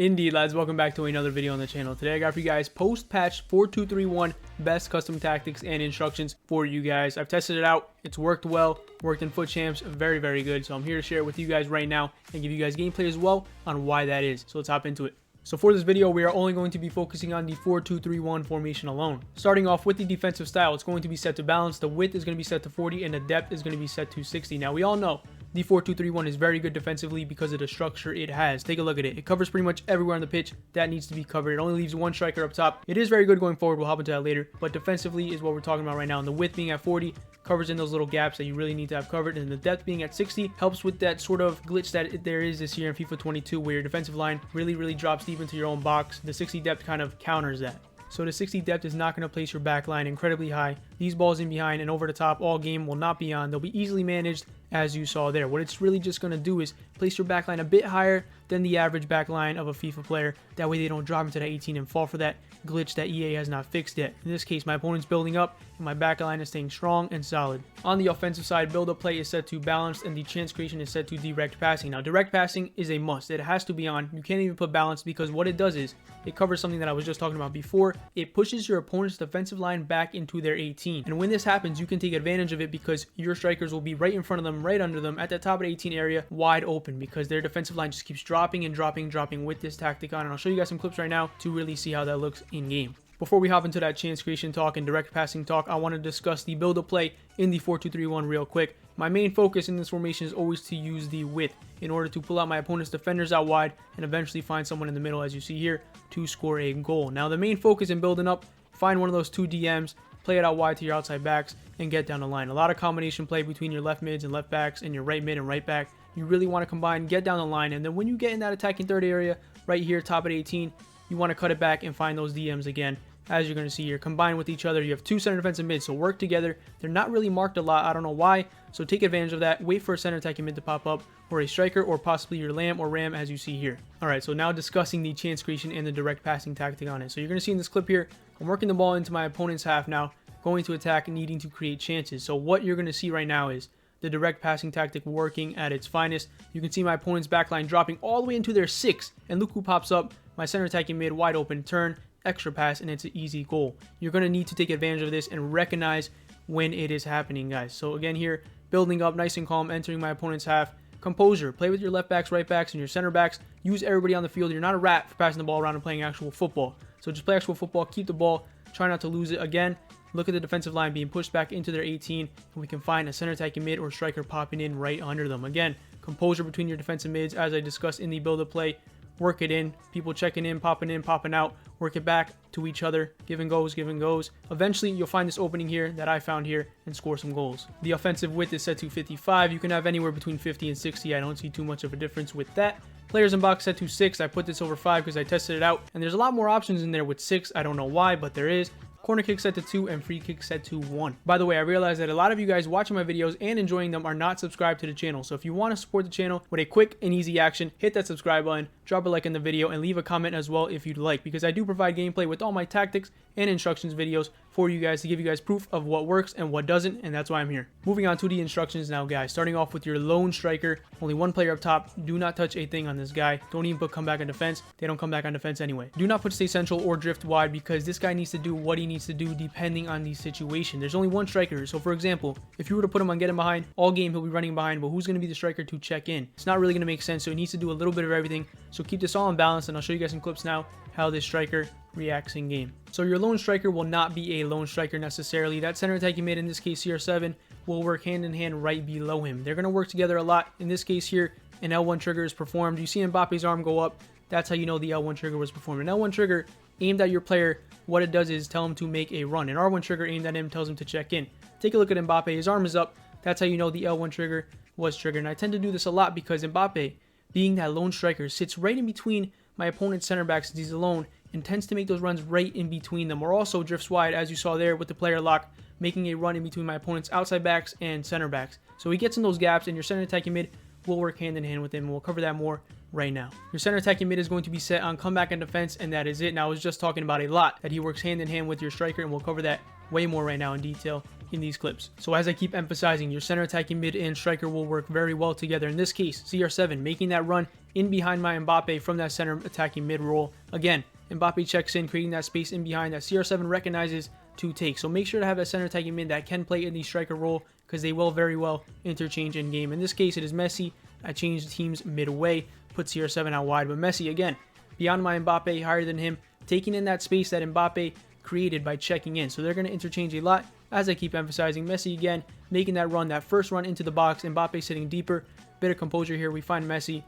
Indeed, lads, welcome back to another video on the channel. Today I got for you guys post-patch 4.231 best custom tactics and instructions for you guys. I've tested it out. It's worked well. Worked in Fut Champs. Very, very good. So I'm here to share it with you guys right now and give you guys gameplay as well on why that is. So let's hop into it. So for this video, we are only going to be focusing on the 4-2-3-1 formation alone. Starting off with the defensive style, it's going to be set to balance. The width is going to be set to 40 and the depth is going to be set to 60. Now we all know the 4-2-3-1 is very good defensively because of the structure it has. Take a look at it. It covers pretty much everywhere on the pitch that needs to be covered. It only leaves one striker up top. It is very good going forward. We'll hop into that later. But defensively is what we're talking about right now. And the width being at 40 covers in those little gaps that you really need to have covered. And the depth being at 60 helps with that sort of glitch that there is this year in FIFA 22 where your defensive line really drops deep into your own box. The 60 depth kind of counters that. So the 60 depth is not going to place your back line incredibly high. These balls in behind and over the top all game will not be on. They'll be easily managed as you saw there. What it's really just going to do is place your back line a bit higher than the average back line of a FIFA player. That way they don't drop into that 18 and fall for that glitch that EA has not fixed yet. In this case, my opponent's building up and my back line is staying strong and solid. On the offensive side, build-up play is set to balanced and the chance creation is set to direct passing. Now, direct passing is a must. It has to be on. You can't even put balanced because what it does is it covers something that I was just talking about before. It pushes your opponent's defensive line back into their 18. And when this happens, you can take advantage of it because your strikers will be right in front of them, right under them, at the top of the 18 area, wide open because their defensive line just keeps dropping and dropping with this tactic on. And I'll show you guys some clips right now to really see how that looks in game. Before we hop into that chance creation talk and direct passing talk, I want to discuss the build-up play in the 4-2-3-1 real quick. My main focus in this formation is always to use the width in order to pull out my opponent's defenders out wide and eventually find someone in the middle, as you see here, to score a goal. Now, the main focus in building up, find one of those two DMs, play it out wide to your outside backs, and get down the line. A lot of combination play between your left mids and left backs and your right mid and right back. You really want to combine, get down the line, and then when you get in that attacking third area, right here, top of 18, you want to cut it back and find those DMs again. As you're going to see here, combine with each other. You have two center defensive mids, so work together. They're not really marked a lot. I don't know why, so take advantage of that. Wait for a center attacking mid to pop up, or a striker, or possibly your lamb or ram, as you see here. Alright, so now discussing the chance creation and the direct passing tactic on it. So you're going to see in this clip here, I'm working the ball into my opponent's half now, going to attack, needing to create chances. So what you're going to see right now is the direct passing tactic working at its finest. You can see my opponent's backline dropping all the way into their 6, and look who pops up. My center attacking mid, wide open, turn, extra pass, and it's an easy goal. You're going to need to take advantage of this and recognize when it is happening, guys. So again here, building up nice and calm, entering my opponent's half. Composure, play with your left backs, right backs, and your center backs. Use everybody on the field. You're not a rat for passing the ball around and playing actual football. So just play actual football, keep the ball, try not to lose it. Again, look at the defensive line being pushed back into their 18, and we can find a center attacking mid or striker popping in right under them. Again, composure between your defensive mids, as I discussed in the build-up play. Work it in, people checking in, popping out, work it back to each other, give and goes. Eventually, you'll find this opening here that I found here and score some goals. The offensive width is set to 55. You can have anywhere between 50 and 60. I don't see too much of a difference with that. Players in box set to 6. I put this over 5 because I tested it out, and there's a lot more options in there with 6. I don't know why, but there is. Corner kick set to 2 and free kick set to 1. By the way, I realized that a lot of you guys watching my videos and enjoying them are not subscribed to the channel. So if you want to support the channel with a quick and easy action, hit that subscribe button, drop a like in the video, and leave a comment as well if you'd like, because I do provide gameplay with all my tactics and instructions videos for you guys to give you guys proof of what works and what doesn't, and that's why I'm here. Moving on to the instructions now, guys. Starting off with your lone striker, only one player up top. Do not touch a thing on this guy. Don't even put come back on defense. They don't come back on defense anyway. Do not put stay central or drift wide because this guy needs to do what he needs to do depending on the situation. There's only one striker, so for example, if you were to put him on getting behind, all game he'll be running behind, but who's going to be the striker to check in? It's not really going to make sense, so he needs to do a little bit of everything. So keep this all in balance, and I'll show you guys some clips now how this striker reacts in game. So your lone striker will not be a lone striker necessarily. That center attacking mid, in this case CR7, will work hand in hand right below him. They're going to work together a lot. In this case here, an L1 trigger is performed. You see Mbappe's arm go up. That's how you know the L1 trigger was performed. An L1 trigger aimed at your player, what it does is tell him to make a run. An R1 trigger aimed at him tells him to check in. Take a look at Mbappe. His arm is up. That's how you know the L1 trigger was triggered. And I tend to do this a lot because Mbappe, being that lone striker, sits right in between my opponent's center backs since he's alone and tends to make those runs right in between them, or also drifts wide, as you saw there with the player lock, making a run in between my opponent's outside backs and center backs. So he gets in those gaps, and your center attacking mid will work hand in hand with him, and we'll cover that more right now. Your center attacking mid is going to be set on comeback and defense, and that is it. Now, I was just talking about a lot that he works hand in hand with your striker, and we'll cover that way more right now in detail in these clips. So as I keep emphasizing, your center attacking mid and striker will work very well together. In this case, CR7 making that run in behind my Mbappe from that center attacking mid role. Again, Mbappe checks in, creating that space in behind that CR7 recognizes to take. So make sure to have that center attacking mid that can play in the striker role, because they will very well interchange in game. In this case, it is Messi. I changed teams midway, put CR7 out wide, but Messi, again, beyond my Mbappe, higher than him, taking in that space that Mbappe created by checking in. So they're going to interchange a lot, as I keep emphasizing. Messi, again, making that run, that first run into the box. Mbappe sitting deeper. Bit of composure here. We find Messi.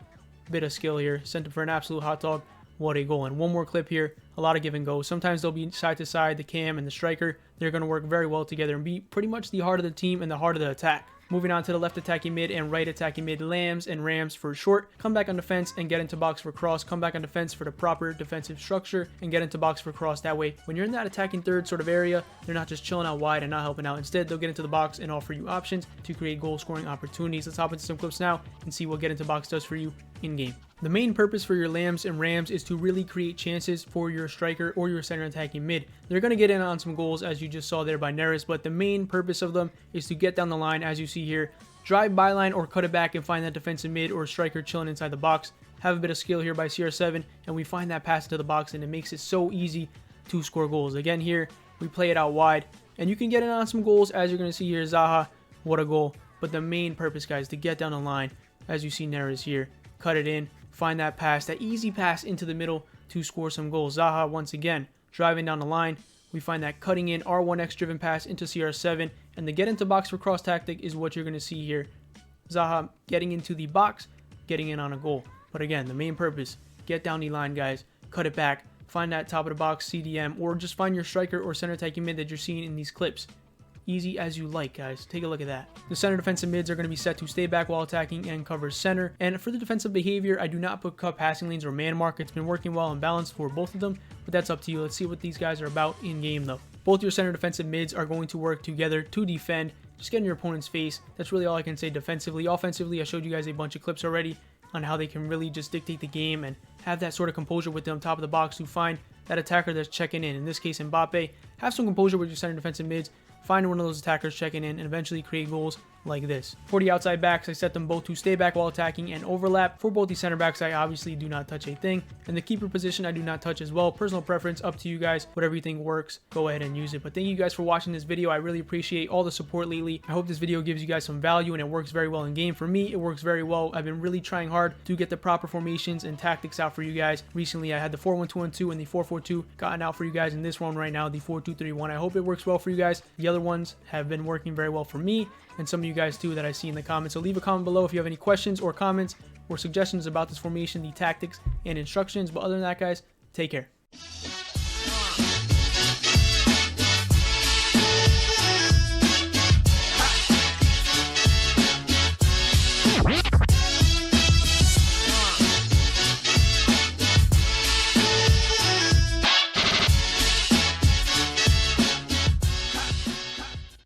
Bit of skill here. Sent him for an absolute hot dog. What a goal. And one more clip here. A lot of give and go. Sometimes they'll be side to side, the cam and the striker. They're going to work very well together and be pretty much the heart of the team and the heart of the attack. Moving on to the left attacking mid and right attacking mid, Lambs and Rams for short. Come back on defense and get into box for cross. Come back on defense for the proper defensive structure and get into box for cross. That way, when you're in that attacking third sort of area, they're not just chilling out wide and not helping out. Instead, they'll get into the box and offer you options to create goal scoring opportunities. Let's hop into some clips now and see what get into box does for you in game. The main purpose for your Lambs and Rams is to really create chances for your striker or your center attacking mid. They're going to get in on some goals, as you just saw there by Neres, but the main purpose of them is to get down the line, as you see here, drive byline or cut it back and find that defensive mid or striker chilling inside the box. Have a bit of skill here by CR7, and we find that pass into the box, and it makes it so easy to score goals. Again, here, we play it out wide, and you can get in on some goals, as you're going to see here. Zaha, what a goal. But the main purpose, guys, to get down the line, as you see Neres here, cut it in, find that pass, that easy pass into the middle to score some goals. Zaha, once again, driving down the line. We find that cutting in R1X driven pass into CR7, and the get into box for cross tactic is what you're going to see here. Zaha getting into the box, getting in on a goal. But again, the main purpose, get down the line, guys, cut it back, find that top of the box CDM, or just find your striker or center attacking mid that you're seeing in these clips. Easy as you like, guys. Take a look at that. The center defensive mids are going to be set to stay back while attacking and cover center. And for the defensive behavior, I do not put cut passing lanes or man mark. It's been working well and balanced for both of them, but that's up to you. Let's see what these guys are about in game, though. Both your center defensive mids are going to work together to defend. Just get in your opponent's face. That's really all I can say defensively. Offensively, I showed you guys a bunch of clips already on how they can really just dictate the game and have that sort of composure with them top of the box to find that attacker that's checking in this case, Mbappe. Have some composure with your center defensive mids. Find one of those attackers checking in and eventually create goals like this. For the outside backs, I set them both to stay back while attacking and overlap. For both the center backs, I obviously do not touch a thing. And the keeper position, I do not touch as well. Personal preference, up to you guys. Whatever you think works, go ahead and use it. But thank you guys for watching this video. I really appreciate all the support lately. I hope this video gives you guys some value and it works very well in game. For me, it works very well. I've been really trying hard to get the proper formations and tactics out for you guys. Recently, I had the 4-1-2-1-2 and the 4-4-2 gotten out for you guys in this one right now, the 4-2-3-1. I hope it works well for you guys. The other ones have been working very well for me and some of you guys too that I see in the comments. So leave a comment below if you have any questions or comments or suggestions about this formation, the tactics and instructions. But other than that, guys, take care.